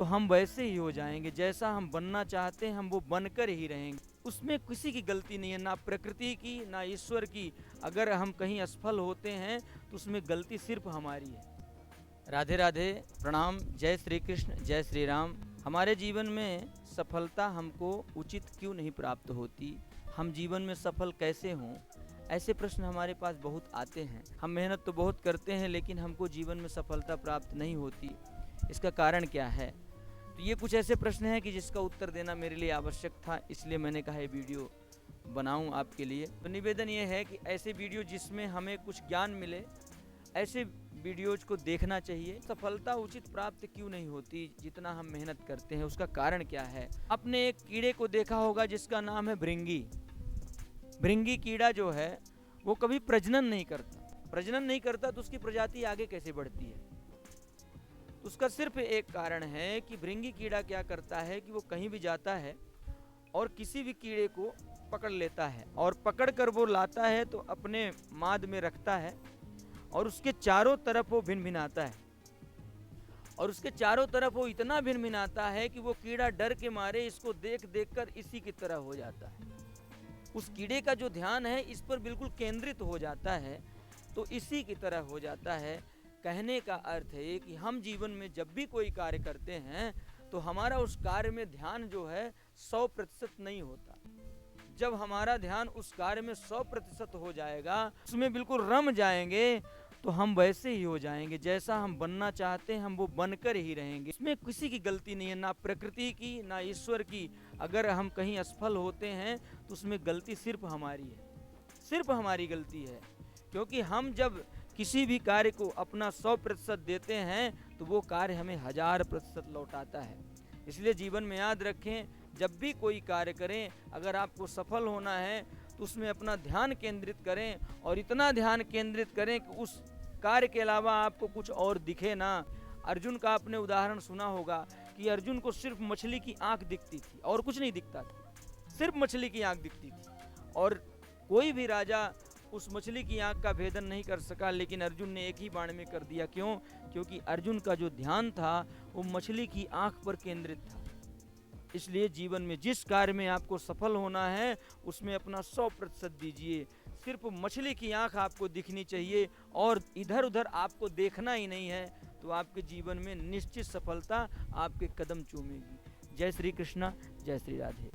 तो हम वैसे ही हो जाएंगे। जैसा हम बनना चाहते हैं हम वो बनकर ही रहेंगे। उसमें किसी की गलती नहीं है, ना प्रकृति की ना ईश्वर की। अगर हम कहीं असफल होते हैं तो उसमें गलती सिर्फ हमारी है। राधे राधे, प्रणाम, जय श्री कृष्ण, जय श्री राम। हमारे जीवन में सफलता हमको उचित क्यों नहीं प्राप्त होती, हम जीवन में सफल कैसे हों, ऐसे प्रश्न हमारे पास बहुत आते हैं। हम मेहनत तो बहुत करते हैं लेकिन हमको जीवन में सफलता प्राप्त नहीं होती। इसका कारण क्या है? तो ये कुछ ऐसे प्रश्न हैं कि जिसका उत्तर देना मेरे लिए आवश्यक था, इसलिए मैंने कहा ये वीडियो बनाऊं आपके लिए। तो निवेदन ये है कि ऐसे वीडियो जिसमें हमें कुछ ज्ञान मिले, ऐसे वीडियोज को देखना चाहिए। सफलता उचित प्राप्त क्यों नहीं होती जितना हम मेहनत करते हैं, उसका कारण क्या है? आपने एक कीड़े को देखा होगा जिसका नाम है भृंगी। भृंगी कीड़ा जो है वो कभी प्रजनन नहीं करता तो उसकी प्रजाति आगे कैसे बढ़ती है? तो उसका सिर्फ एक कारण है कि भृंगी कीड़ा क्या करता है कि वो कहीं भी जाता है और किसी भी कीड़े को पकड़ लेता है और पकड़ कर वो लाता है तो अपने माद में रखता है और उसके चारों तरफ वो भिनभिनाता है। और उसके चारों तरफ वो इतना भिनभिनाता है कि वो कीड़ा डर के मारे इसको देख देख कर इसी की तरह हो जाता है। उस कीड़े का जो ध्यान है इस पर बिल्कुल केंद्रित हो जाता है, तो इसी की तरह हो जाता है। कहने का अर्थ है कि हम जीवन में जब भी कोई कार्य करते हैं तो हमारा उस कार्य में ध्यान जो है 100% नहीं होता। जब हमारा ध्यान उस कार्य में 100% हो जाएगा, उसमें बिल्कुल रम जाएंगे, तो हम वैसे ही हो जाएंगे। जैसा हम बनना चाहते हैं हम वो बनकर ही रहेंगे। इसमें किसी की गलती नहीं है, ना प्रकृति की ना ईश्वर की। अगर हम कहीं असफल होते हैं तो उसमें गलती सिर्फ हमारी है, सिर्फ हमारी गलती है। क्योंकि हम जब किसी भी कार्य को अपना 100% देते हैं तो वो कार्य हमें 1000% लौटाता है। इसलिए जीवन में याद रखें, जब भी कोई कार्य करें, अगर आपको सफल होना है तो उसमें अपना ध्यान केंद्रित करें और इतना ध्यान केंद्रित करें कि उस कार्य के अलावा आपको कुछ और दिखे ना। अर्जुन का आपने उदाहरण सुना होगा कि अर्जुन को सिर्फ मछली की आंख दिखती थी और कुछ नहीं दिखता था, सिर्फ मछली की आंख दिखती थी। और कोई भी राजा उस मछली की आंख का भेदन नहीं कर सका, लेकिन अर्जुन ने एक ही बाण में कर दिया। क्यों? क्योंकि अर्जुन का जो ध्यान था वो मछली की आंख पर केंद्रित था। इसलिए जीवन में जिस कार्य में आपको सफल होना है उसमें अपना 100% दीजिए। सिर्फ मछली की आंख आपको दिखनी चाहिए और इधर उधर आपको देखना ही नहीं है, तो आपके जीवन में निश्चित सफलता आपके कदम चूमेगी। जय श्री कृष्णा, जय श्री राधे।